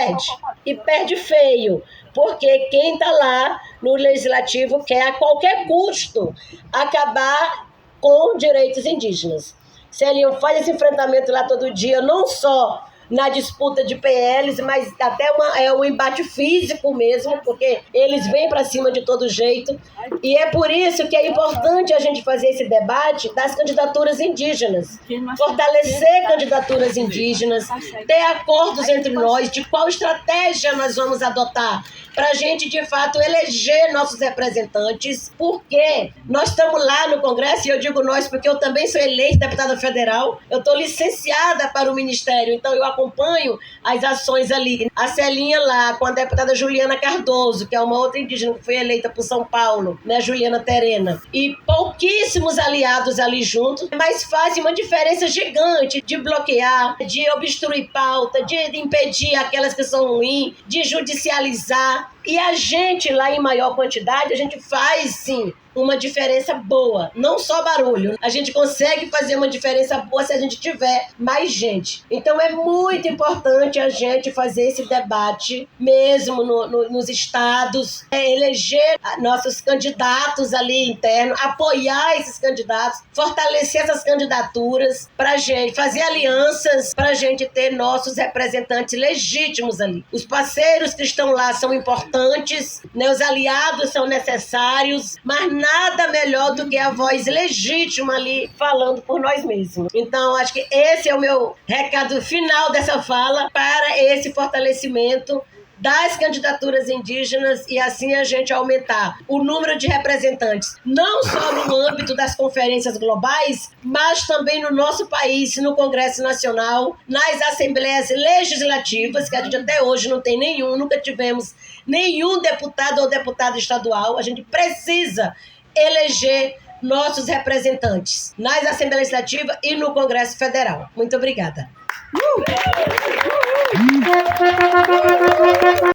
S1: E perde feio, porque quem está lá no Legislativo quer a qualquer custo acabar com direitos indígenas. Celinho faz esse enfrentamento lá todo dia, não só na disputa de PLs, mas até um embate físico mesmo, porque eles vêm para cima de todo jeito. E é por isso que é importante a gente fazer esse debate das candidaturas indígenas, fortalecer candidaturas indígenas, ter acordos entre nós de qual estratégia nós vamos adotar para a gente, de fato, eleger nossos representantes, porque nós estamos lá no Congresso, e eu digo nós porque eu também sou eleita deputada federal, eu estou licenciada para o Ministério, então eu acompanho as ações ali. A Celinha lá, com a deputada Juliana Cardoso, que é uma outra indígena que foi eleita por São Paulo, né, Juliana Terena, e pouquíssimos aliados ali juntos, mas fazem uma diferença gigante de bloquear, de obstruir pauta, de impedir aquelas que são ruins, de judicializar. E a gente lá em maior quantidade, a gente faz sim uma diferença boa, não só barulho. A gente consegue fazer uma diferença boa se a gente tiver mais gente. Então é muito importante a gente fazer esse debate mesmo nos estados, eleger nossos candidatos ali internos, apoiar esses candidatos, fortalecer essas candidaturas para a gente fazer alianças, para a gente ter nossos representantes legítimos ali. Os parceiros que estão lá são importantes, né? Os aliados são necessários, mas nada melhor do que a voz legítima ali falando por nós mesmos. Então, acho que esse é o meu recado final dessa fala para esse fortalecimento das candidaturas indígenas e assim a gente aumentar o número de representantes, não só no âmbito das conferências globais, mas também no nosso país, no Congresso Nacional, nas assembleias legislativas, que a gente até hoje não tem nenhum, nunca tivemos nenhum deputado ou deputada estadual. A gente precisa eleger nossos representantes nas assembleias legislativas e no Congresso Federal. Muito obrigada.